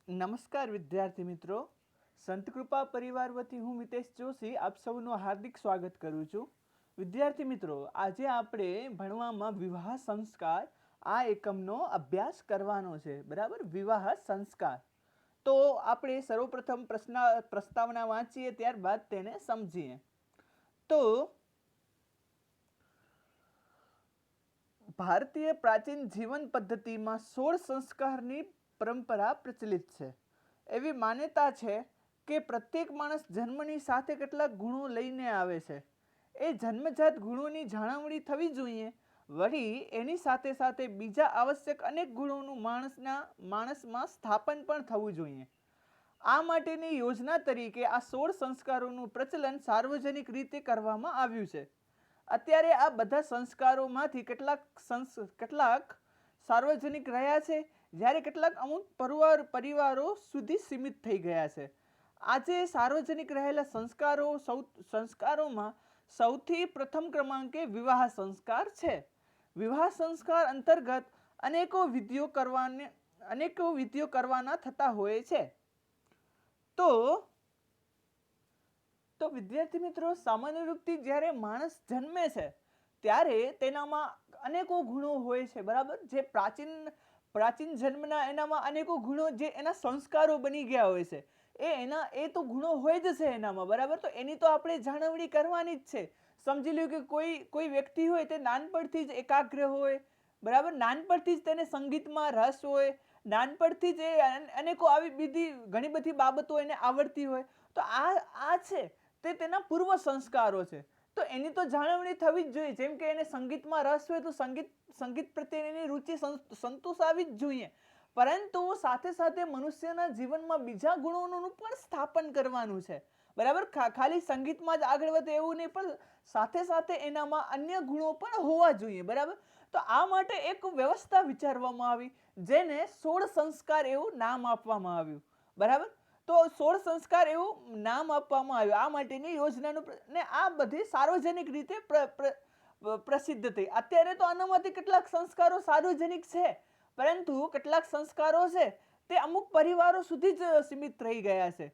નમસ્કાર વિદ્યાર્થી મિત્રો, સંતકૃપા પરિવાર વતી હું મિતેશ જોશી આપ સૌનું હાર્દિક સ્વાગત કરું છું. વિદ્યાર્થી મિત્રો, આજે આપણે ભણવામાં વિવાહ સંસ્કાર આ એકમનો અભ્યાસ કરવાનો છે. બરાબર, વિવાહ સંસ્કાર. તો આપણે સર્વપ્રથમ પ્રસ્તાવના વાંચીએ, ત્યારબાદ તેને સમજીએ. તો ભારતીય પ્રાચીન જીવન પદ્ધતિમાં 16 સંસ્કારની પરંપરા પ્રચલિત છે. એવી માન્યતા છે કે પ્રત્યેક માણસ જન્મની સાથે કેટલાક ગુણો લઈને આવે છે. એ જન્મજાત ગુણોની જાળવણી થવી જોઈએ. વળી એની સાથે સાથે બીજા આવશ્યક અનેક ગુણોનું માણસમાં સ્થાપન પણ થવું જોઈએ. આ માટેની યોજના તરીકે આ 16 સંસ્કારોનું પ્રચલન સાર્વજનિક રીતે કરવામાં આવ્યું છે. અત્યારે આ બધા સંસ્કારોમાંથી કેટલાક સાર્વજનિક રહ્યા છે, જ્યારે કેટલાક અમુક પરિવારો સુધી સીમિત થઈ ગયા છે. આજે સાર્વજનિક રહેલા સંસ્કારોમાં સૌથી પ્રથમ ક્રમાંકે વિવાહ સંસ્કાર છે. વિવાહ સંસ્કાર અંતર્ગત અનેકો વિધિઓ કરવાના થતા હોય છે. તો વિદ્યાર્થી મિત્રો, સામાન્ય રૂપથી જ્યારે માણસ જન્મે છે ત્યારે તેનામાં અનેકો ગુણો હોય છે. બરાબર, જે પ્રાચીન જન્મના એનામાં અનેકો ગુણો જે એના સંસ્કારો બની ગયા હોય છે, એ તો ગુણો હોય જ છે એનામાં. બરાબર, તો એની તો આપણે જાળવણી કરવાની જ છે. સમજી લ્યો કે કોઈ વ્યક્તિ હોય તે નાનપણથી જ એકાગ્ર હોય. બરાબર, નાનપણથી જ તેને સંગીતમાં રસ હોય, નાનપણથી જ અનેકો આવી ઘણી બધી બાબતો એને આવડતી હોય, તો આ છે તે તેના પૂર્વ સંસ્કારો છે. તો એની તો જાળવણી થવી જ જોઈએ. જેમ કે એને સંગીતમાં રસ હોય તો સંગીત પ્રત્યે એની રુચિ સંતોષાવી જ જોઈએ. પરંતુ સાથે સાથે મનુષ્યના જીવનમાં બીજા ગુણોનું પણ સ્થાપન કરવાનું છે. બરાબર, ખાલી સંગીતમાં જ આગળ વધે એવું નહીં, પણ સાથે સાથે એનામાં અન્ય ગુણો પણ હોવા જોઈએ. બરાબર, તો આ માટે એક વ્યવસ્થા વિચારવામાં આવી, જેને 16 સંસ્કાર એવું નામ આપવામાં આવ્યું. બરાબર, તો 16 સંસ્કાર એવું નામ આપવામાં આવ્યું. આ માટેની યોજનાનું ને આ બધી સાર્વજનિક રીતે પ્રસિદ્ધ થઈ. અત્યારે તો આનામાંથી કેટલાક સંસ્કારો સાર્વજનિક છે, પરંતુ કેટલાક સંસ્કારો છે તે અમુક પરિવારો સુધી જ સીમિત રહી ગયા છે.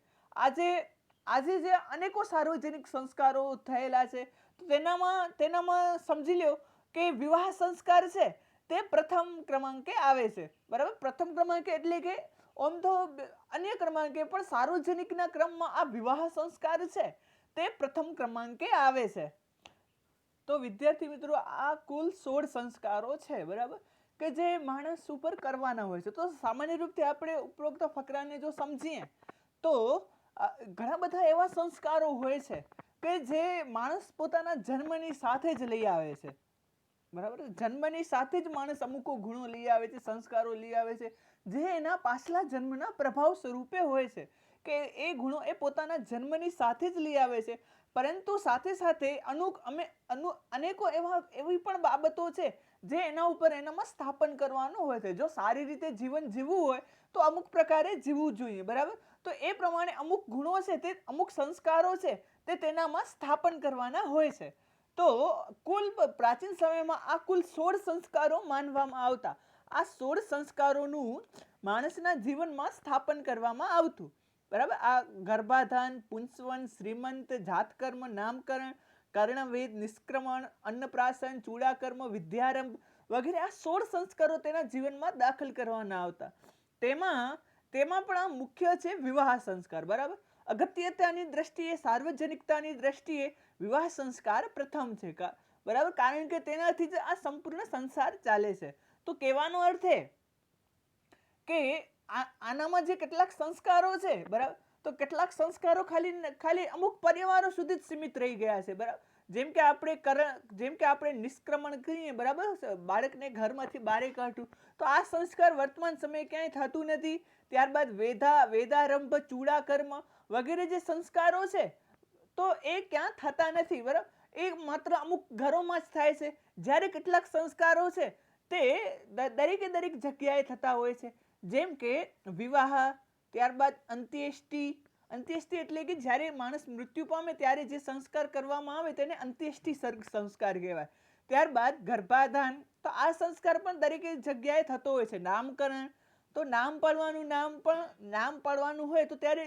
આજે જે અનેકો સાર્વજનિક સંસ્કારો થયેલા છે, તો તેનામાં સમજી લો કે વિવાહ સંસ્કાર છે તે પ્રથમ ક્રમાંકે આવે છે. બરાબર, પ્રથમ ક્રમાંકે એટલે કે આમ તો અન્ય ક્રમાંકે પણ સાર્વજનિકના ક્રમમાં આ વિવાહ સંસ્કાર છે તે પ્રથમ ક્રમાંકે આવે છે. તો વિદ્યાર્થી મિત્રો, આ કુલ 16 સંસ્કારો છે. બરાબર, કે જે માણસ ઉપર કરવાના હોય છે. તો સામાન્ય રૂપથી આપણે ઉપરોક્ત ફકરાને જો સમજીએ તો ઘણા બધા એવા સંસ્કારો હોય છે કે જે માણસ પોતાના જન્મની સાથે જ લઈ આવે છે. બરાબર, જન્મની સાથે જ માણસ અમુક ગુણો લઈ આવે છે, સંસ્કારો લઈ આવે છે, જે એના પાછલા જન્મના પ્રભાવ સ્વરૂપે હોય છે. કે એ ગુણો એ પોતાના જન્મની સાથે જ લઈ આવે છે. પરંતુ સાથે સાથે અનેકો એવી પણ બાબતો છે જે એનામાં સ્થાપન કરવાનું હોય છે. જો સારી રીતે જીવન જીવવું હોય તો અમુક પ્રકારે જીવવું જોઈએ. બરાબર, તો એ પ્રમાણે અમુક ગુણો છે, તે અમુક સંસ્કારો છે તે તેનામાં સ્થાપન કરવાના હોય છે. તો પ્રાચીન સમયમાં આ કુલ 16 સંસ્કારો માનવામાં આવતા. આ 16 સંસ્કારોનું માણસના જીવનમાં સ્થાપન કરવામાં આવતું. બરાબર, આ ગર્ભાધાન, પુંસવન, શ્રીમંત, જાતકર્મ, નામકરણ, કર્ણવેદ, નિષ્ક્રમણ, અન્નપ્રાશન, ચૂડાકર્મ, વિદ્યારંભ વગેરે આ 16 સંસ્કારો તેના જીવનમાં દાખલ કરવાના આવતા. તેમાં પણ આ મુખ્ય છે વિવાહ સંસ્કાર. બરાબર, અગત્યતાની દ્રષ્ટિએ, સાર્વજનિકતાની દ્રષ્ટિએ વિવાહ સંસ્કાર પ્રથમ છે. બરાબર, કારણ કે તેનાથી જ આ સંપૂર્ણ સંસાર ચાલે છે. તો કહેવાનો અર્થ એ કે આનામાં જે કેટલાક સંસ્કારો છે, બરાબર, તો કેટલાક સંસ્કારો ખાલી અમુક પરિવારો સુધી જ સીમિત રહી ગયા છે. બરાબર, જેમ કે આપણે નિષ્ક્રમણ કહીએ, બરાબર, બાળકને ઘરમાંથી બહાર કાઢવું, તો આ સંસ્કાર વર્તમાન સમયે ક્યાંય થતું નથી. ત્યારબાદ વેદારંભ, ચૂડાકર્મ વગેરે જે સંસ્કારો છે તો એ ક્યાં થતા નથી. બરાબર, એ માત્ર અમુક ઘરોમાં જ થાય છે. જ્યારે કેટલાક સંસ્કારો છે તે દરેક જગ્યાએ થતા હોય છે. જેમ કે વિવાહ, ત્યારબાદ અંત્યેષ્ટિ એટલે કે જ્યારે માણસ મૃત્યુ પામે ત્યારે જે સંસ્કાર કરવામાં આવે તેને અંત્યેષ્ટિ સંસ્કાર કહેવાય. ત્યારબાદ ગર્ભાધાન, તો આ સંસ્કાર પણ દરેક જગ્યાએ થતો હોય છે. નામકરણ, તો નામ પાડવાનું હોય તો ત્યારે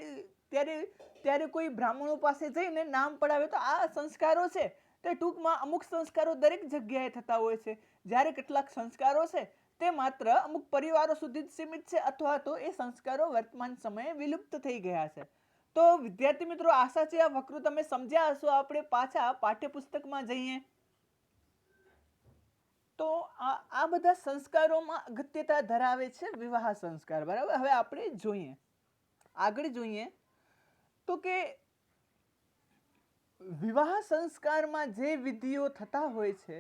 ત્યારે ત્યારે કોઈ બ્રાહ્મણો પાસે જઈને નામ પડાવે. તો આ સંસ્કારો છે તે ટૂંકમાં અમુક સંસ્કારો દરેક જગ્યાએ થતા હોય છે, જ્યારે કેટલાક સંસ્કારો છે તે માત્ર અમુક પરિવારો સુધી જ સીમિત છે, અથવા તો એ સંસ્કારો વર્તમાન સમયે વિલુપ્ત થઈ ગયા છે. તો વિદ્યાર્થી મિત્રો, આશા છે આ વક્રો તમે સમજ્યા હશો. આપણે પાછા પાઠ્યપુસ્તકમાં જઈએ તો આ બધા સંસ્કારોમાં અગત્યતા ધરાવે છે વિવાહ સંસ્કાર. બરાબર, હવે આપણે આગળ જોઈએ તો કે વિવાહ સંસ્કારમાં જે વિધિઓ થતા હોય છે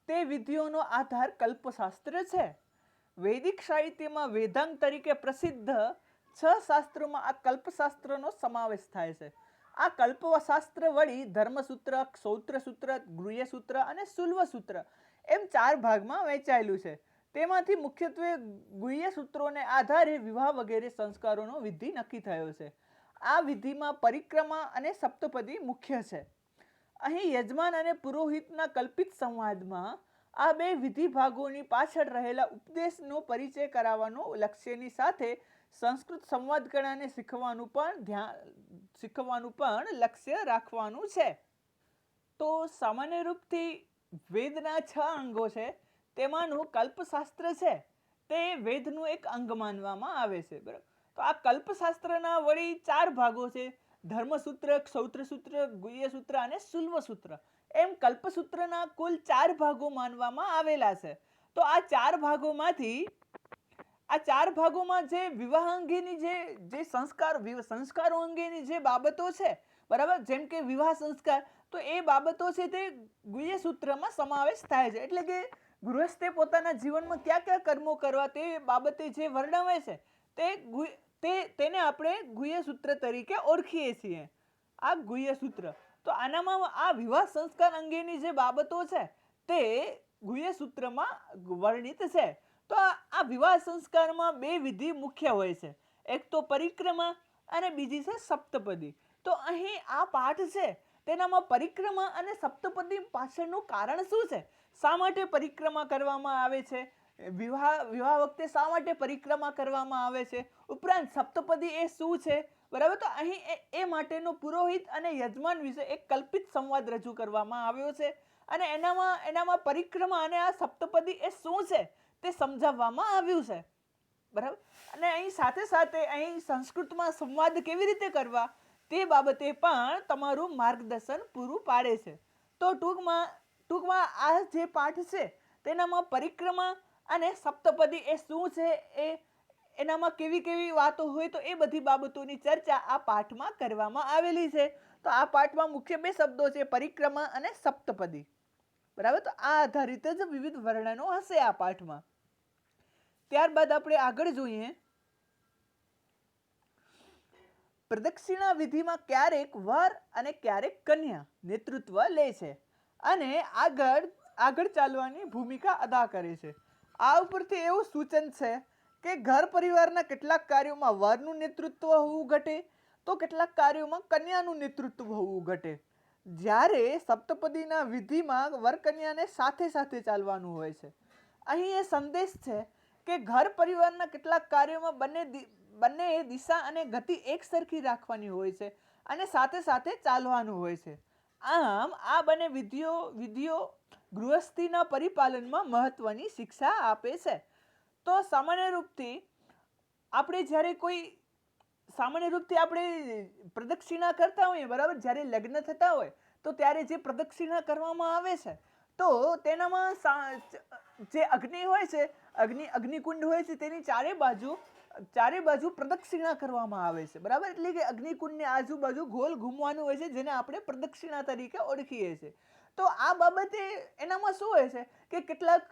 તે વિધિઓનો આધાર કલ્પશાસ્ત્ર છે. વૈદિક સાહિત્યમાં વેદાંગ તરીકે પ્રસિદ્ધ 6 શાસ્ત્રોમાં આ કલ્પશાસ્ત્રનો સમાવેશ થાય છે. આ કલ્પશાસ્ત્ર વળી ધર્મસૂત્ર, ક્ષૌત્રસૂત્ર, ગૃહ્યસૂત્ર અને શુલ્વસૂત્ર એમ 4 ભાગમાં વહેંચાયેલું છે. તેમાંથી મુખ્યત્વે ગૃહ્યસૂત્રોને આધારે વિવાહ વગેરે સંસ્કારોનો વિધિ નક્કી થયો છે. આ વિધિમાં પરિક્રમા અને સપ્તપદી મુખ્ય છે. અહીં યજમાન અને પુરોહિતના કલ્પિત સંવાદમાં આ બે વિધિ ભાગોની પાછળ રહેલા ઉપદેશનો પરિચય કરાવવાનો લક્ષ્યની સાથે સંસ્કૃત સંવાદ કળાને શીખવાનું પણ લક્ષ્ય રાખવાનું છે. તો સામાન્ય રૂપથી વેદના 6 અંગો છે, તેમાંનું કલ્પશાસ્ત્ર છે તે વેદનું એક અંગ માનવામાં આવે છે. બરાબર, તો આ કલ્પશાસ્ત્રના વળી 4 ભાગો છે: ધર્મસૂત્ર, ક્ષૌત્રસૂત્ર, ગુહ્યસૂત્ર અને શુલ્વસૂત્ર. એમ કલ્પસૂત્રના કુલ 4 ભાગો માનવામાં આવેલા છે. તો આ 4 ભાગોમાં જે વિવાહ અંગેની જે સંસ્કારો અંગેની જે બાબતો છે, બરાબર, જેમ કે વિવાહ સંસ્કાર, તો એ બાબતો છે તે ગુહ્યસૂત્રમાં સમાવેશ થાય છે. એટલે કે ગૃહસ્થે પોતાના જીવનમાં કયા કયા કર્મો કરવા તે બાબતે જે વર્ણવે છે તેને આપણે ગુહ્યસૂત્ર તરીકે ઓળખીએ છીએ. આ ગુહ્યસૂત્ર. તો આનામાં આ વિવાહ સંસ્કાર અંગેની જે બાબતો છે તે ગુહ્યસૂત્રમાં વર્ણિત છે. તો આ વિવાહ સંસ્કારમાં 2 વિધિ મુખ્ય હોય છે, એક તો પરિક્રમા અને બીજી છે સપ્તપદી. તો અહીં આ પાઠ છે તેનામાં પરિક્રમા અને સપ્તપદી પાછળનું કારણ શું છે? શા માટે પરિક્રમા કરવામાં આવે છે? વિવાહ વખતે શા માટે પરિક્રમા કરવામાં આવે છે? ઉપરાંત સપ્તપદી એ શું છે? બરાબર, તો અહીં એ માટેનો પુરોહિત અને યજમાન વિશે એક કલ્પિત સંવાદ રજૂ કરવામાં આવ્યો છે, અને એનામાં પરિક્રમા અને આ સપ્તપદી એ શું છે તે સમજાવવામાં આવ્યું છે. બરાબર, અને અહીં સાથે સાથે અહીં સંસ્કૃતમાં સંવાદ કેવી રીતે કરવા તે બાબતે પણ તમારું માર્ગદર્શન પૂરું પાડે છે. તો ટૂંકમાં આ જે પાઠ છે તેનામાં પરિક્રમા અને સપ્તપદી એ શું છે, એનામાં કેવી કેવી વાતો હોય, તો એ બધી બાબતોની ચર્ચા આ પાઠમાં કરવામાં આવેલી છે. તો આ પાઠમાં મુખ્ય 2 શબ્દો છે, પરિક્રમા અને સપ્તપદી. બરાબર, તો આ આધારિત જ વિવિધ વર્ણનો હશે આ પાઠમાં. ત્યારબાદ આપણે આગળ જોઈએ. પ્રદક્ષિણા વિધિમાં ક્યારેક વર અને ક્યારેક કન્યા નેતૃત્વ લે છે અને આગળ ચાલવાની ભૂમિકા અદા કરે છે. આ ઉપરથી એવું સૂચન છે કે ઘર પરિવારના કેટલાક કાર્યોમાં વરનું નેતૃત્વ હોવું ઘટે, તો કેટલાક કાર્યોમાં કન્યાનું નેતૃત્વ હોવું ઘટે. જ્યારે સપ્તપદીના વિધિમાં વર કન્યાને સાથે સાથે ચાલવાનું હોય છે. અહીં એ સંદેશ છે કે ઘર પરિવારના કેટલાક કાર્યોમાં બંને દિશા અને ગતિ એકસરખી રાખવાની હોય છે અને સાથે સાથે ચાલવાનું હોય છે. આમ આ બંને વિધિઓ ગૃહસ્થીના પરિપાલનમાં મહત્વની શિક્ષા આપે છે. તો સામાન્ય રૂપથી આપણે પ્રદક્ષિણા કરતા હોઈએ, બરાબર, જ્યારે લગ્ન થતા હોય તો ત્યારે જે પ્રદક્ષિણા કરવામાં આવે છે તો તેનામાં જે અગ્નિ હોય છે, અગ્નિકુંડ હોય છે, તેની ચારે બાજુ પ્રદક્ષિણા કરવામાં આવે છે. બરાબર, એટલે કે અગ્નિકુંડની આજુબાજુ ગોલ ઘૂમવાનું હોય છે, જેને આપણે પ્રદક્ષિણા તરીકે ઓળખીએ છીએ. તો આ બાબતે એનામાં શું હોય છે કે કેટલાક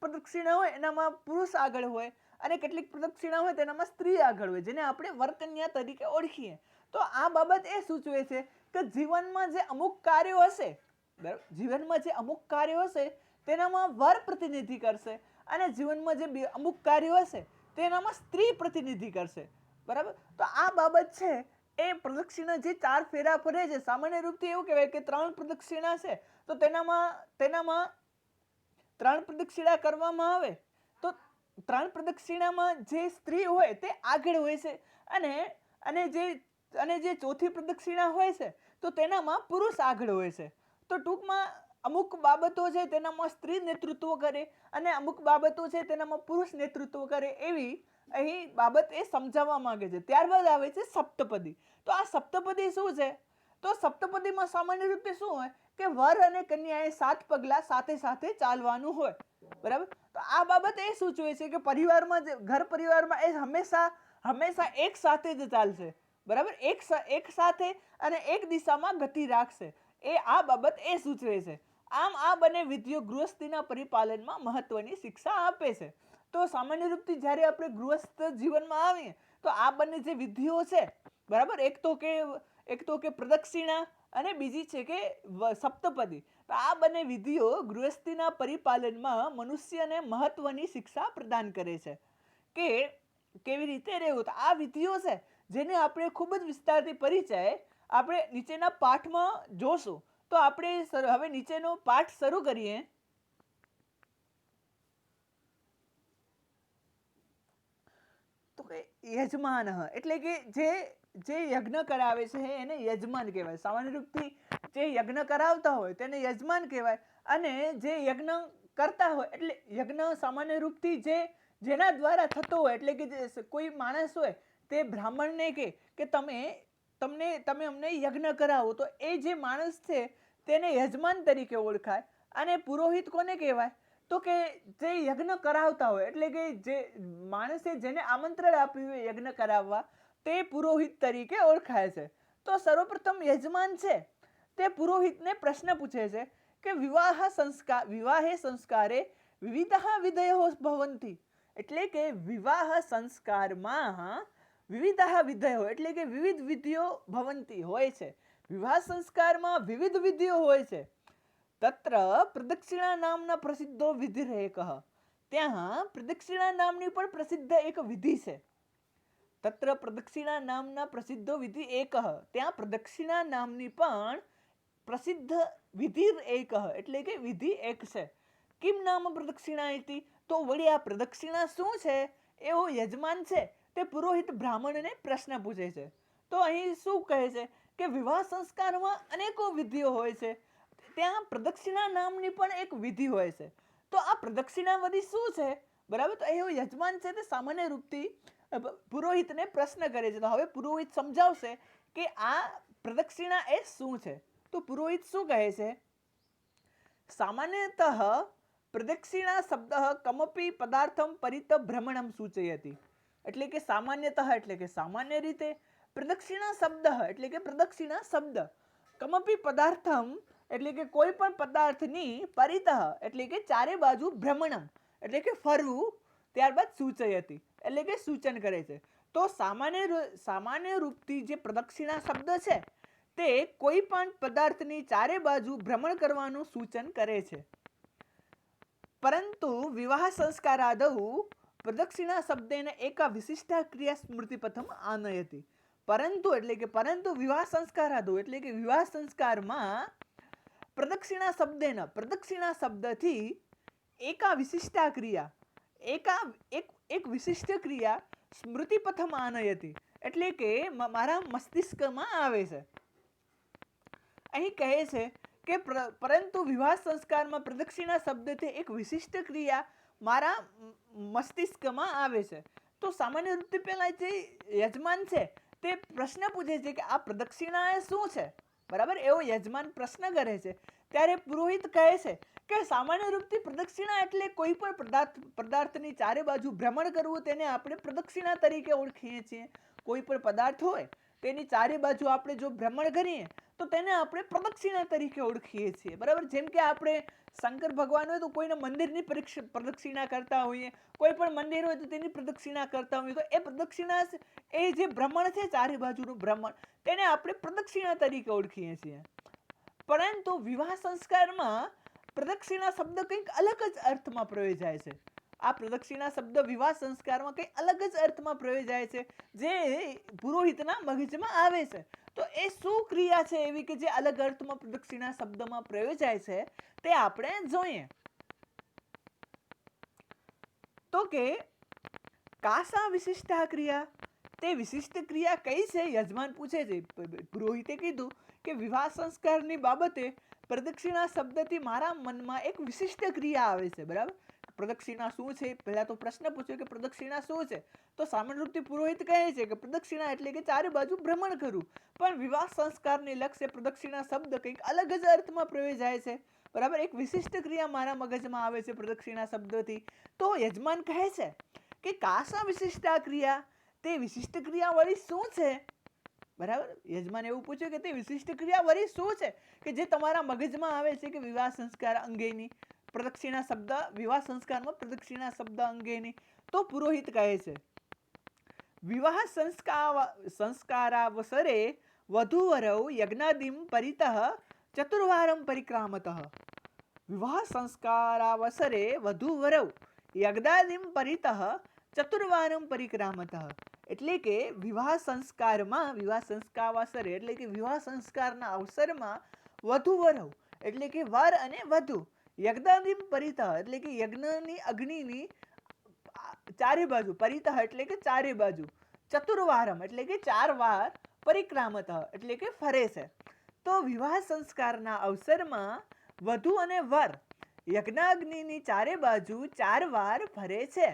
પ્રદક્ષિણા હોય એનામાં પુરુષ આગળ હોય અને કેટલીક પ્રદક્ષિણા હોય તેનામાં સ્ત્રી આગળ હોય, જેને આપણે વરકન્યા તરીકે ઓળખીએ. તો આ બાબત એ સૂચવે છે કે જીવનમાં જે અમુક કાર્યો હશે તેનામાં વર પ્રતિનિધિ કરશે, અને જીવનમાં જે અમુક કાર્યો હશે તેનામાં સ્ત્રી પ્રતિનિધિ કરશે. બરાબર, તો આ બાબત છે એ પ્રદક્ષિણા જે 4 ફેરા ફરે છે, સામાન્ય રૂપથી એવું કહેવાય કે 3 પ્રદક્ષિણા છે તો તેનામાં 3 પ્રદક્ષિણા કરવામાં આવે તો ત્રણ પ્રદક્ષિણામાં જે સ્ત્રી હોય તે આગળ હોય છે, અને અને જે ચોથી પ્રદક્ષિણા હોય છે તો તેનામાં પુરુષ આગળ હોય છે. તો ટૂંકમાં અમુક બાબતો છે તેનામાં સ્ત્રી નેતૃત્વ કરે અને અમુક બાબતો છે તેનામાં પુરુષ નેતૃત્વ કરે, એવી અહીં બાબત એ સમજાવવા માંગે છે. ત્યારબાદ આવે છે સપ્તપદી. તો આ સપ્તપદી શું છે? તો સપ્તપદીમાં સામાન્ય રીતે શું હોય કે વર અને કન્યાએ 7 પગલા સાથે સાથે ચાલવાનું હોય, બરાબર. તો આ બાબત એ સૂચવે છે કે પરિવારમાં ઘર પરિવારમાં એ હંમેશા એક સાથે જ ચાલશે, બરાબર. એક સાથે અને એક દિશામાં ગતિ રાખશે, એ આ બાબત એ સૂચવે છે. આમ આ બંને વિધિઓ ગૃહસ્થીના પરિપાલનમાં મહત્વની શિક્ષા આપે છે. તો સામાન્ય રૂપથી જ્યારે આપણે ગૃહસ્થ જીવનમાં આવીએ તો આ બંને જે વિધિઓ છે, બરાબર, એક તો કે પ્રદક્ષિણા અને બીજી છે કે સપ્તપદી. તો આ બંને વિધિઓ ગૃહસ્થીના પરિપાલનમાં મનુષ્યને મહત્વની શિક્ષા પ્રદાન કરે છે કે કેવી રીતે રહેવું. તો આ વિધિઓ છે જેને આપણે ખૂબ જ વિસ્તારથી પરિચય આપણે નીચેના પાઠમાં જોશું. તો આપણે હવે નીચેનો પાઠ શરૂ કરીએ. તો કે યજમાન એટલે કે જે યજ્ઞ કરાવે છે એને યજમાન કહેવાય. સામાન્ય રૂપથી જે યજ્ઞ કરાવતા હોય તેને યજમાન કહેવાય, અને જે યજ્ઞ કરતા હોય એટલે યજ્ઞ સામાન્ય રૂપથી જેના દ્વારા થતો હોય, એટલે કે કોઈ માણસ હોય તે બ્રાહ્મણને કે તમે અમને યજ્ઞ કરાવો, તો એ જે માણસ છે તેને યજમાન તરીકે ઓળખાય. અને પુરોહિત કોને કહેવાય? તો કે જે યજ્ઞ કરાવતા હોય, એટલે કે જે માણસે જેને આમંત્રણ આપ્યું હોય યજ્ઞ કરાવવા, તે પુરોહિત તરીકે ઓળખાય છે. તો સર્વપ્રથમ યજમાન છે તે પુરોહિતને પ્રશ્ન પૂછે છે કે વિવાહે સંસ્કારે વિવિધ વિધયો ભવંતિ. એટલે કે વિવાહ સંસ્કારમાં વિવિધ વિધયો એટલે કે વિવિધ વિધિઓ ભવંતી હોય છે. વિવાહ સંસ્કારમાં વિવિધ વિધિઓ હોય છે. તત્ર પ્રદક્ષિણા નામના પ્રસિદ્ધો વિધિરેકઃ. ત્યાં પ્રદક્ષિણા નામની પણ પ્રસિદ્ધ એક વિધિ છે. તત્ર પ્રદક્ષિણા નામના પ્રસિદ્ધો વિધિ એકઃ. ત્યાં પ્રદક્ષિણા નામની પણ પ્રસિદ્ધ વિધિ એકઃ એટલે કે વિધિ એક છે. કિમ નામ પ્રદક્ષિણા ઇતિ. તો વળી આ પ્રદક્ષિણા શું છે? એવો યજમાન છે તે પુરોહિત બ્રાહ્મણને પ્રશ્ન પૂછે છે. તો અહીં શું કહે છે કે વિવાહ સંસ્કારમાં અનેકો વિધિઓ હોય છે, ત્યાં પ્રદક્ષિણા નામની પણ એક વિધિ હોય છે. તો આ પ્રદક્ષિણા વિધિ શું છે, બરાબર? તો એવો યજમાન છે તે સામાન્ય રૂપથી પુરોહિતને પ્રશ્ન કરે છે. તો હવે પુરોહિત સમજાવશે કે આ પ્રદક્ષિણા એ શું છે. તો પુરોહિત શું કહે છે? સામાન્યતઃ પ્રદક્ષિણા શબ્દ કમપી પદાર્થમ પરિત ભ્રમણમ સૂચયતિ. એટલે કે સામાન્યતઃ એટલે કે સામાન્ય રીતે, પ્રદક્ષિણા શબ્દ એટલે કે પ્રદક્ષિણા શબ્દ, કમપી પદાર્થમ એટલે કે કોઈ પણ પદાર્થની પરિતઃ એટલે કે ચારે બાજુ ભ્રમણમ એટલે કે ફરવું, ત્યારબાદ સૂચયતિ એટલે કે સૂચન કરે છે. તો સામાન્ય રૂપથી જે પ્રદક્ષિણા શબ્દ છે તે કોઈ પણ પદાર્થની ચારે બાજુ ભ્રમણ કરવાનું સૂચન કરે છે. પરંતુ વિવાહ સંસ્કારાદૌ પ્રદક્ષિણા શબ્દેન એકા વિશિષ્ટા ક્રિયા સ્મૃતિપથમ આનયતિ. પરંતુ વિવાહ સંસ્કારાદૌ એટલે કે વિવાહ સંસ્કારમાં પ્રદક્ષિણા શબ્દથી એકા વિશિષ્ટા ક્રિયા એક વિશિષ્ટ ક્રિયા સ્મૃતિપથમ આનયતિ એટલે કે મારા મસ્તિષ્કમાં આવે છે. અહીં કહે છે કે પરંતુ વિવાહ સંસ્કારમાં પ્રદક્ષિણા શબ્દથી એક વિશિષ્ટ ક્રિયા મારા મસ્તિષ્કમાં આવે છે. તો સામાન્ય રીતે પહેલા જે યજમાન છે તે પ્રશ્ન પૂછે છે કે આ પ્રદક્ષિણા એ શું છે, બરાબર? એવો યજમાન પ્રશ્ન કરે છે. ત્યારે પુરોહિત કહે છે કે સામાન્ય રૂપથી પ્રદક્ષિણા એટલે કોઈ પણ પદાર્થની ચારે બાજુ ભ્રમણ કરવું, તેને આપણે પ્રદક્ષિણા તરીકે ઓળખીએ છીએ. કોઈ પણ પદાર્થ હોય તેની ચારે બાજુ આપણે જો ભ્રમણ કરીએ તો તેને આપણે પ્રદક્ષિણા તરીકે ઓળખીએ છીએ, બરાબર? જેમ કે આપણે શંકર ભગવાન હોય તો કોઈના મંદિરની પ્રદક્ષિણા કરતા હોઈએ, કોઈ પણ મંદિર હોય તો તેની પ્રદક્ષિણા કરતા હોઈએ. તો એ પ્રદક્ષિણા એ જે ભ્રમણ છે ચારે બાજુનું ભ્રમણ, તેને આપણે પ્રદક્ષિણા તરીકે ઓળખીએ છીએ. પરંતુ વિવાહ સંસ્કારમાં પ્રદક્ષિણા શબ્દ કંઈક અલગ જ અર્થમાં પ્રયોજાય છે. આ પ્રદક્ષિણા શબ્દ વિવાહ સંસ્કારમાં કંઈક અલગ જ અર્થમાં પ્રયોજાય છે, જે પુરોહિતના મગજમાં આવે છે. તો એ શું ક્રિયા છે એવી કે જે અલગ અર્થમાં પ્રદક્ષિણા શબ્દમાં પ્રયોજાય છે, તે આપણે જોઈએ. તો કે કાસા વિશિષ્ટા ક્રિયા, તે વિશિષ્ટ ક્રિયા કઈ છે? યજમાન પૂછે છે. પુરોહિતે કીધું કે વિવાહ સંસ્કારની બાબતે પ્રદક્ષિણા શબ્દથી મારા મનમાં એક વિશિષ્ટ ક્રિયા આવે છે. બરાબર, પ્રદક્ષિણા શું છે? પહેલા તો પ્રશ્ન પૂછ્યો કે પ્રદક્ષિણા શું છે? તો સામાન્ય રૂપથી પુરોહિત કહે છે કે પ્રદક્ષિણા એટલે કે ચારે બાજુ ભ્રમણ કરવું. પણ વિવાહ સંસ્કારને લક્ષ્ય પ્રદક્ષિણા શબ્દ કંઈક અલગ જ અર્થમાં પ્રયોજાય છે. બરાબર, એક વિશિષ્ટ ક્રિયા મારા મગજમાં આવે છે પ્રદક્ષિણા શબ્દથી. તો યજમાન કહે છે કે કાસા વિશિષ્ટા ક્રિયા, તે વિશિષ્ટ ક્રિયા વળી શું છે? બરાબર, યજમાન એવું પૂછ્યું કે તે વિશિષ્ટ ક્રિયા વળી શું છે કે જે તમારા મગજમાં આવે છે કે વિવાહ સંસ્કાર અંગેની પ્રદક્ષિણા શબ્દ, વિવાહ સંસ્કારમાં પ્રદક્ષિણા શબ્દ અંગેની. તો પુરોહિત કહે છે વિવાહ સંસ્કારાવસરે વધૂવરૌ યજ્ઞાદિમ પરિતઃ ચતુર્વારમ પરિક્રામતઃ. વિવાહ સંસ્કારાવસરે વધૂવરૌ યજ્ઞાદિમ પરિતઃ ચતુર્વારમ પરિક્રામતઃ. એટલે કે વિવાહ સંસ્કારમાં, વિવાહ સંસ્કારાવસરે એટલે કે વિવાહ સંસ્કારના અવસરમાં વધૂવરૌ એટલે કે વર અને વધુ, યજ્ઞાદિમ પરિતઃ એટલે કે યજ્ઞની અગ્નિની ચારે બાજુ, પરિતઃ એટલે કે ચારે બાજુ, ચતુર્વારમ એટલે કે 4 વાર, પરિક્રામતઃ એટલે કે ફરે છે. તો વિવાહ સંસ્કારના અવસરમાં વધુ અને વર યજ્ઞાગ્નિની ચારે બાજુ 4 વાર ફરે છે.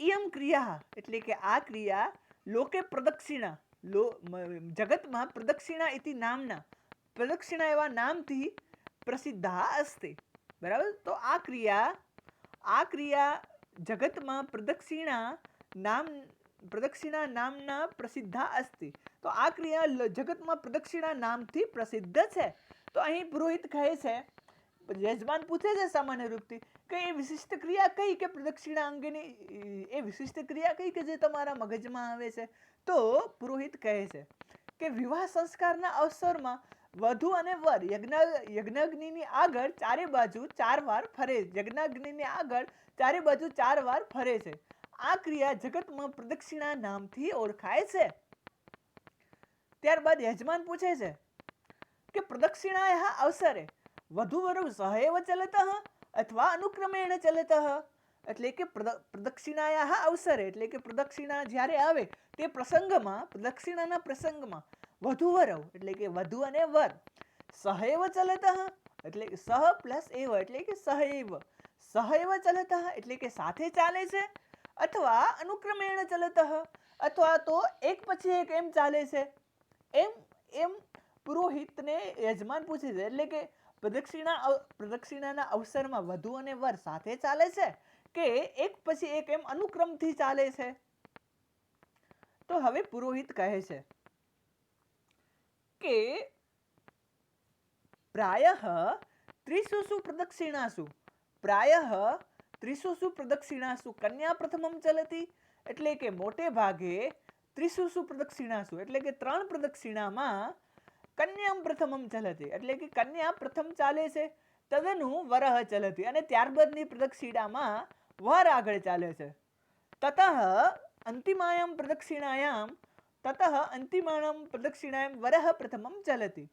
ઇયમ ક્રિયા એટલે કે આ ક્રિયા લોકે પ્રદક્ષિણા, જગતમાં પ્રદક્ષિણા ઇતિ નામના, પ્રદક્ષિણા એવા નામથી પ્રસિદ્ધા અસ્તિ. બરાબર, તો આ ક્રિયા જગતમાં પ્રદક્ષિણા નામના પ્રસિદ્ધા અસ્તિ. તો આ ક્રિયા જગતમાં પ્રદક્ષિણા નામથી પ્રસિદ્ધ છે. તો અહીં પુરોહિત કહે છે, યજમાન પૂછે છે સામાન્ય રૂપથી કે એ વિશિષ્ટ ક્રિયા કઈ કે પ્રદક્ષિણા અંગેની, એ વિશિષ્ટ ક્રિયા કઈ કે જે તમારા મગજમાં આવે છે? તો પુરોહિત કહે છે કે વિવાહ સંસ્કારના અવસરમાં વધુ અને વર યજ્ઞાગ્નિની આગળ ચારે બાજુ 4 વાર ફરે, યજ્ઞાગ્નિની આગળ ચારે બાજુ 4 વાર ફરે છે. આ ક્રિયા જગતમાં પ્રદક્ષિણા નામથી ઓળખાય છે. ત્યારબાદ યજમાન પૂછે છે કે પ્રદક્ષિણાયાः અવસરે વધૂવરૌ સહૈવ ચલતઃ અથવા અનુક્રમેણ ચલતઃ. એટલે કે પ્રદક્ષિણાયાः અવસરે એટલે કે પ્રદક્ષિણા જ્યારે આવે તે પ્રસંગમાં, પ્રદક્ષિણાના પ્રસંગમાં વધૂવરૌ એટલે કે વધુ અને વર સહૈવ ચલતઃ એટલે સહ પ્લસ એવ એટલે કે સહૈવ, સહૈવ ચલતઃ એટલે કે સાથે ચાલે છે, અથવા અનુક્રમેણ ચલતઃ અથવા તો એક પછી એક એમ ચાલે છે. એમ પુરોહિતને યજમાન પૂછે છે. એટલે કે પ્રદક્ષિણાના અવસરમાં વધુ અને વર સાથે ચાલે છે કે એક પછી એક એમ અનુક્રમથી ચાલે છે? તો હવે પુરોહિત કહે છે કે પ્રાયઃ ત્રિષુષુ પ્રદક્ષિણાસુ, પ્રાયઃ ત્રિષુષુ પ્રદક્ષિણાસુ કન્યા પ્રથમમ ચલતી. એટલે કે મોટે ભાગે ત્રિષુષુ પ્રદક્ષિણાસુ એટલે કે 3 પ્રદક્ષિણામાં કન્યામ પ્રથમમ ચલતી એટલે કે કન્યા પ્રથમ ચાલે છે, તદનુ વરહ ચલતી અને ત્યારબાદની પ્રદક્ષિણામાં વર આગળ ચાલે છે. તતઃ અંતિમાયામ પ્રદક્ષિણાયામ વરહ પ્રથમમ ચલતી,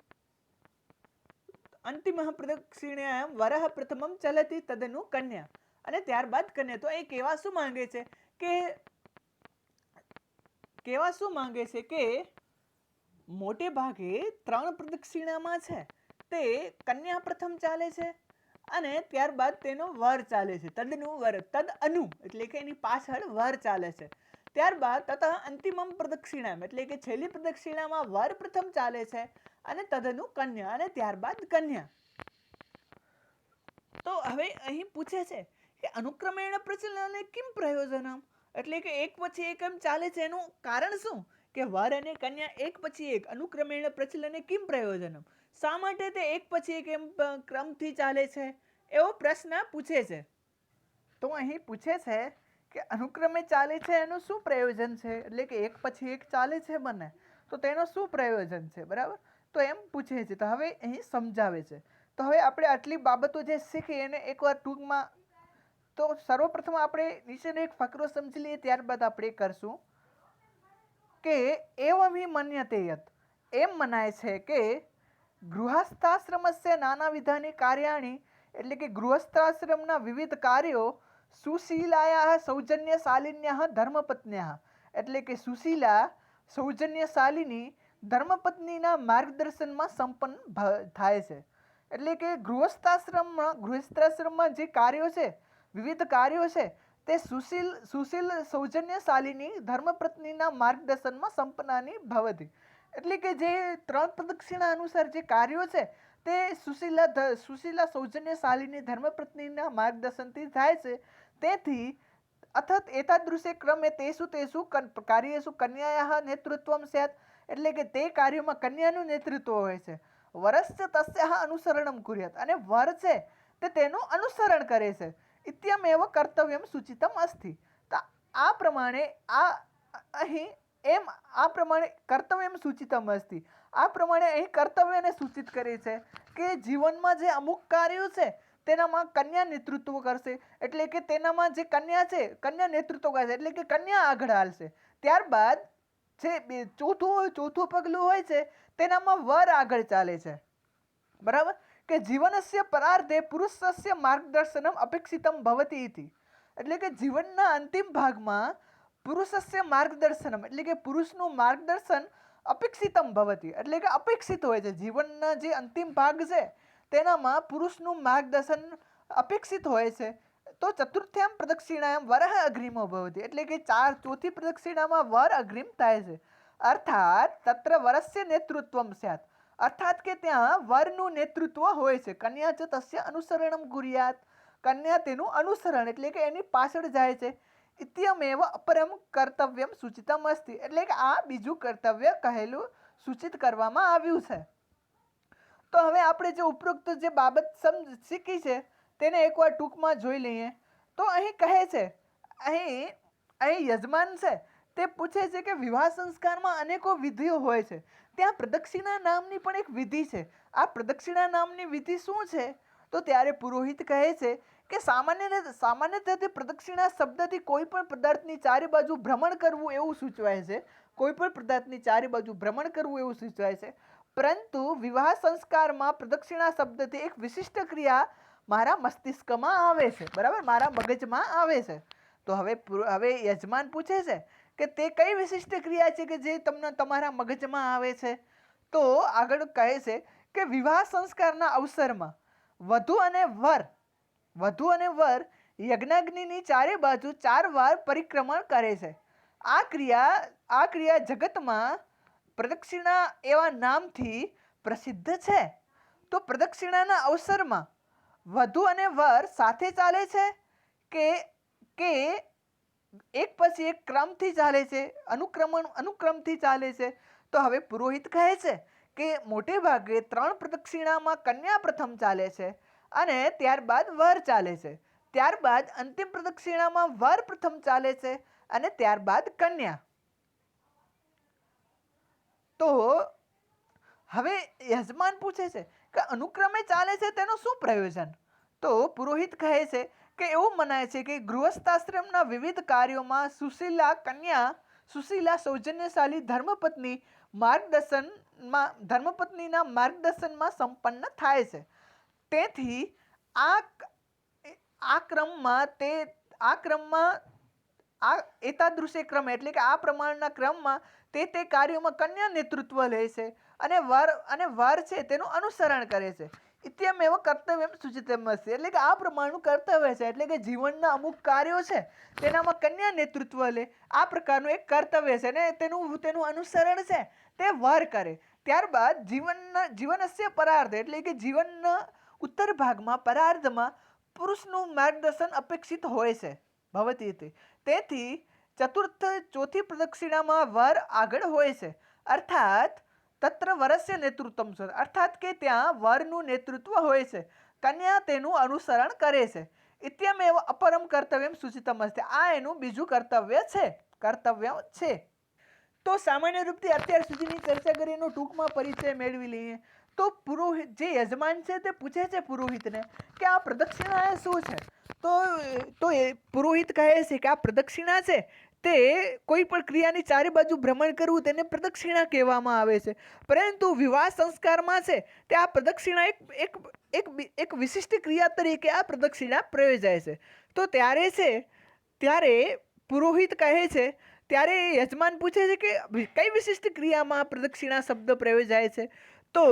અંતિમઃ પ્રદક્ષિણાયામ વરહ પ્રથમમ ચલતી તદનુ કન્યા, અને ત્યારબાદ કન્યા. તો એ કહેવા શું માંગે છે કે મોટે ભાગે 3 પ્રદક્ષિણામાં છે તે કન્યા પ્રથમ ચાલે છે અને ત્યારબાદ તેનો વર ચાલે છે, તદનુ વર, તદ અનુ એટલે કે એની પાછળ વર ચાલે છે. ત્યારબાદ તતઃ અંતિમમ પ્રદક્ષિણામ એટલે કે છેલ્લી પ્રદક્ષિણામાં વર પ્રથમ ચાલે છે અને તદનુ કન્યા અને ત્યારબાદ કન્યા. તો હવે અહીં પૂછે છે કે અનુક્રમેણ પ્રચલને કિમ પ્રયોજનમ એટલે કે એક પછી એક એમ ચાલે છે, એનું કારણ શું? કે વર અને કન્યા એક પછી એક અનુક્રમેણ પ્રચલને કિમ પ્રયોજનમ, શા માટે તે એક પછી એક એમ ક્રમથી ચાલે છે? એવો પ્રશ્ન પૂછે છે. તો અહીં પૂછે છે કે અનુક્રમે ચાલે છે એનું શું પ્રયોજન છે? એટલે કે એક પછી એક ચાલે છે બંને, તો તેનો શું પ્રયોજન છે? બરાબર, તો એમ પૂછે છે. તો હવે અહીં સમજાવે છે. તો હવે આપણે આટલી બાબતો જે શીખી એને એકવાર ટૂંકમાં, તો સર્વપ્રથમ આપણે નીચેનો એક ફકરો સમજી લઈએ, ત્યારબાદ આપણે કરશું કે એવમિ મન્યતે યત, એમ મનાય છે કે ગૃહસ્થાશ્રમસ્ય નાનાવિધાની કાર્યાણી એટલે કે ગૃહસ્થાશ્રમના વિવિધ કાર્યો સુશીલાયા સૌજન્યશાલિન્યઃ ધર્મપત્ન્યઃ, એટલે કે સુશીલા સૌજન્યશાલિની ધર્મપત્નીના માર્ગદર્શનમાં સંપન્ન થાય છે. એટલે કે ગૃહસ્થાશ્રમમાં જે કાર્યો છે, વિવિધ કાર્યો છે, તે સુશીલ સૌજન્યશાલિની ધર્મપત્નીના માર્ગદર્શનમાં સંપન્નાની ભવતી. એટલે કે જે 3 પ્રદક્ષિણા અનુસાર જે કાર્યો છે તે સુશીલા સૌજન્યશાલિની ધર્મપત્નીના માર્ગદર્શનથી થાય છે. તેથી અથત એતાદૃશે ક્રમે તેષુ કાર્યેષુ કન્યાયાઃ નેતૃત્વમ સ્યાत्, એટલે કે તે કાર્યોમાં કન્યાનું નેતૃત્વ હોય છે. વરસ્ય તસ્યાઃ અનુસરણમ કુર્યાत्, અને વર છે તે તેનું અનુસરણ કરે છે. ઇત્યમેવ કર્તવ્યમ સૂચિતમ અસ્તિ. તો આ પ્રમાણે આ પ્રમાણે કર્તવ્યમ સૂચિતમ અસ્તિ, આ પ્રમાણે અહીં કર્તવ્યને સૂચિત કરે છે કે જીવનમાં જે અમુક કાર્યો છે તેનામાં કન્યા નેતૃત્વ કરશે. એટલે કે તેનામાં જે કન્યા છે, કન્યા નેતૃત્વ કરશે, એટલે કે કન્યા આગળ હાલશે. ત્યારબાદ જે ચોથું પગલું હોય છે તેનામાં વર આગળ ચાલે છે. બરાબર, કે જીવનસ્ય પરાર્ધે પુરુષસ્ય માર્ગદર્શનમ અપેક્ષિતમ ભવતિ ઇતિ, એટલે કે જીવનના અંતિમ ભાગમાં પુરુષસ્ય માર્ગદર્શનમ, એટલે કે પુરુષનું માર્ગદર્શન અપેક્ષિતમ ભવતિ, એટલે કે અપેક્ષિત હોય છે. જીવનના જે અંતિમ ભાગ છે તેનામાં પુરુષનું માર્ગદર્શન અપેક્ષિત હોય છે. તો ચતુર્થ્યામ પ્રદક્ષિણાયામ વરઃ અગ્રીમો ભવતિ, એટલે કે ચોથી પ્રદક્ષિણામાં વર અગ્રીમ થાય છે. અર્થાત તત્ર વરસ્ય નેતૃત્વમ સ્યાत्, અર્થાત કે ત્યાં વરનું નેતૃત્વ હોય છે. કન્યા ચ તસ્ય અનુસરણમ કુર્યાत्, કન્યા તેનું અનુસરણ એટલે કે એની પાછળ જાય છે. ઇત્યમેવ અપરમ કર્તવ્યમ સૂચિતમ અસ્તિ, એટલે કે આ બીજું કર્તવ્ય કહેલું સૂચિત કરવામાં આવ્યું છે. તો હવે આપણે જે ઉપરોક્ત જે બાબત શીખી છે તેને એકવાર ટૂંકમાં જોઈ લઈએ. તો અહીં કહે છે, અહીં યજમાન છે તે પૂછે છે કે વિવાહ સંસ્કારમાં અનેકો વિધિઓ હોય છે, ત્યાં પ્રદક્ષિણા નામની પણ એક વિધિ છે. આ પ્રદક્ષિણા નામની વિધિ શું છે? તો ત્યારે પુરોહિત કહે છે કે સામાન્યતઃ પ્રદક્ષિણા શબ્દથી કોઈ પણ પદાર્થની ચારે બાજુ ભ્રમણ કરવું એવું સૂચવાય છે. કોઈ પણ પદાર્થની ચારે બાજુ ભ્રમણ કરવું એવું સૂચવાય છે. પરંતુ વિવાહ સંસ્કારમાં પ્રદક્ષિણા શબ્દથી એક વિશિષ્ટ ક્રિયા મારા મસ્તિષ્કમાં આવે છે, બરાબર, મારા મગજમાં આવે છે. તો હવે યજમાન પૂછે છે કે તે કઈ વિશિષ્ટ ક્રિયા છે કે જે તમને તમારા મગજમાં આવે છે? તો આગળ કહે છે કે વિવાહ સંસ્કારના અવસરમાં વધુ અને વર યજ્ઞાગ્નિની ચારે બાજુ 4 વાર પરિક્રમણ કરે છે. આ ક્રિયા જગતમાં પ્રદક્ષિણા એવા નામથી પ્રસિદ્ધ છે. તો પ્રદક્ષિણાના અવસરમાં વધુ અને વર સાથે ચાલે છે કે એક પછી એક ક્રમથી ચાલે છે, અનુક્રમથી ચાલે છે? તો હવે પુરોહિત કહે છે કે મોટે ભાગે 3 પ્રદક્ષિણામાં કન્યા પ્રથમ ચાલે છે અને ત્યારબાદ વર ચાલે છે. ત્યારબાદ અંતિમ પ્રદક્ષિણામાં વર પ્રથમ ચાલે છે અને ત્યારબાદ કન્યા. તો હવે યજમાન પૂછે છે કે અનુક્રમે ચાલે છે તેનું શું પ્રયોજન? તો પુરોહિત કહે છે કે એવું મનાય છે કે ગૃહસ્થાશ્રમના વિવિધ કાર્યોમાં સુશીલા સૌજન્યશાલી ધર્મપત્નીના માર્ગદર્શનમાં સંપન્ન થાય છે. તેથી એતાદૃશે ક્રમ, એટલે કે આ પ્રમાણના ક્રમમાં તે કાર્યોમાં કન્યા નેતૃત્વ લે છે અને વર છે તેનું અનુસરણ કરે છે. ઇત્યમેવ કર્તવ્યમ સૂચિતમ અસ્તિ, એટલે કે આ પ્રમાણનું કર્તવ્ય છે. એટલે કે જીવનના અમુક કાર્યો છે તેનામાં કન્યા નેતૃત્વ લે, આ પ્રકારનું એક કર્તવ્ય છે ને તેનું અનુસરણ છે તે વર કરે. ત્યારબાદ જીવનસ્ય પરાર્ધ, એટલે કે જીવનના ઉત્તર ભાગમાં પરાર્ધમાં પુરુષનું માર્ગદર્શન અપેક્ષિત હોય છે ભવતી. તેથી ચોથી પ્રદક્ષિણામાં વર આગળ હોય છે. અર્થાત તત્ર વરસ્ય નેતૃત્વમ છે, અર્થાત કે ત્યાં વરનું નેતૃત્વ હોય છે, કન્યા તેનું અનુસરણ કરે છે. ઇત્યમેવ અપરમ કર્તવ્યમ સૂચિતમ અસ્તિ, આ એનું બીજું કર્તવ્ય છે. તો સામાન્ય રૂપથી અત્યાર સુધીની ચર્ચા કરીને ટૂંકમાં પરિચય મેળવી લઈએ. તો પુરોહિત જે યજમાન છે તે પૂછે છે પુરોહિતને કે આ પ્રદક્ષિણા એ શું છે? તો પુરોહિત કહે છે કે આ પ્રદક્ષિણા છે તે કોઈ પણ ક્રિયાની ચારે બાજુ ભ્રમણ કરવું તેને પ્રદક્ષિણા કહેવામાં આવે છે. પરંતુ વિવાહ સંસ્કારમાં છે તે આ પ્રદક્ષિણા એક વિશિષ્ટ ક્રિયા તરીકે આ પ્રદક્ષિણા પ્રયોજાય છે. તો ત્યારે પુરોહિત કહે છે, ત્યારે યજમાન પૂછે છે કે કઈ વિશિષ્ટ ક્રિયામાં પ્રદક્ષિણા શબ્દ પ્રયોજાય છે? તો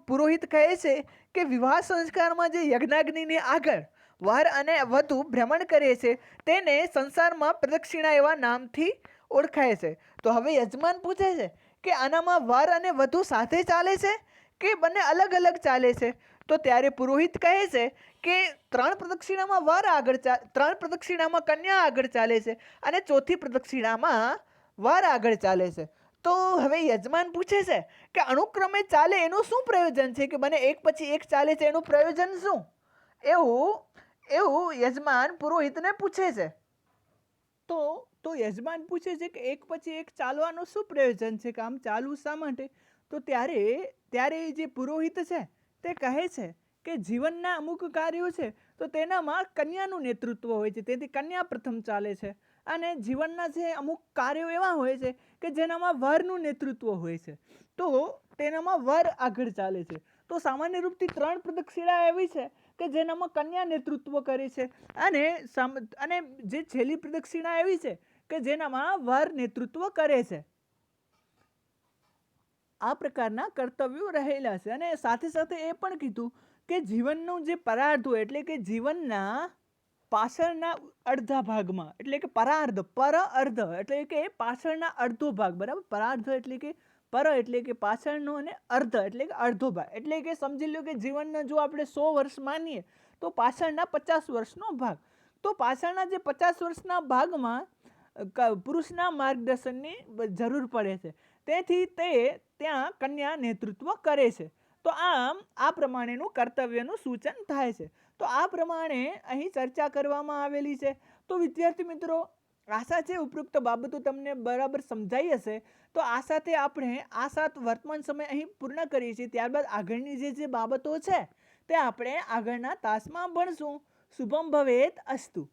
પુરોહિત કહે છે કે વિવાહ સંસ્કારમાં જે યજ્ઞાગ્નિની આગળ વર અને વધુ ભ્રમણ કરે છે તેને સંસારમાં પ્રદક્ષિણા એવા નામથી ઓળખાય છે. તો હવે યજમાન પૂછે છે કે આનામાં વર અને વધુ સાથે ચાલે છે કે બંને અલગ અલગ ચાલે છે? તો ત્યારે પુરોહિત કહે છે કે 3 પ્રદક્ષિણામાં વર આગળ 3 પ્રદક્ષિણામાં કન્યા આગળ ચાલે છે અને ચોથી પ્રદક્ષિણામાં વર આગળ ચાલે છે. તો હવે યજમાન પૂછે છે કે અનુક્રમે ચાલે એનું શું પ્રયોજન છે, કે બંને એક પછી એક ચાલે છે એનું પ્રયોજન શું? એવું યજમાન પુરોહિતને પૂછે છે. તો યજમાન પૂછે છે કે એક પછી એક ચાલવાનું શું પ્રયોજન છે, કે આમ ચાલવું શા માટે? તો ત્યારે જે પુરોહિત છે તે કહે છે કે જીવનના અમુક કાર્યો છે તો તેનામાં કન્યાનું નેતૃત્વ હોય છે, તેથી કન્યા પ્રથમ ચાલે છે. અને જીવનના જે અમુક કાર્યો એવા હોય છે કે જેનામાં વરનું નેતૃત્વ હોય છે, તો તેનામાં વર આગળ ચાલે છે. તો સામાન્ય રૂપથી 3 પ્રદક્ષિણા એવી છે કે જેનામાં કન્યા નેતૃત્વ કરે છે, અને જે છેલ્લી પ્રદક્ષિણા એવી છે કે જેનામાં વર નેતૃત્વ કરે છે. આ પ્રકારના કર્તવ્યો રહેલા છે. અને સાથે સાથે એ પણ કીધું કે જીવનનું જે પરાર્ધ હોય, એટલે કે જીવનના પાછળના અડધા ભાગમાં, એટલે કે પરાર્ધ, પર અર્ધ એટલે કે પાછળના અડધો ભાગ, બરાબર? પરાર્ધ એટલે કે પર એટલે કે પાછળનો, અને અર્ધ એટલે કે અડધો ભાગ. એટલે કે સમજી લો કે જીવનના જો આપણે 100 વર્ષ માનીએ તો પાછળના 50 વર્ષનો ભાગ. તો પાછળના જે 50 વર્ષના ભાગમાં પુરુષના માર્ગદર્શનની જરૂર પડે છે, તેથી તે ત્યાં કન્યા નેતૃત્વ કરે છે. તો આમ આ પ્રમાણેનું કર્તવ્યનું સૂચન થાય છે. તો આ પ્રમાણે અહીં ચર્ચા કરવામાં આવેલી છે. તો વિદ્યાર્થી મિત્રો, આશા છે ઉપરોક્ત બાબતો તમને બરાબર સમજાઈ હશે. તો આ સાથે આપણે આ 7 વર્તમાન સમય અહીં પૂર્ણ કરીએ છીએ. ત્યારબાદ આગળની જે બાબતો છે તે આપણે આગળના તાસમાં ભણશું. શુભમ ભવેત અસ્તુ.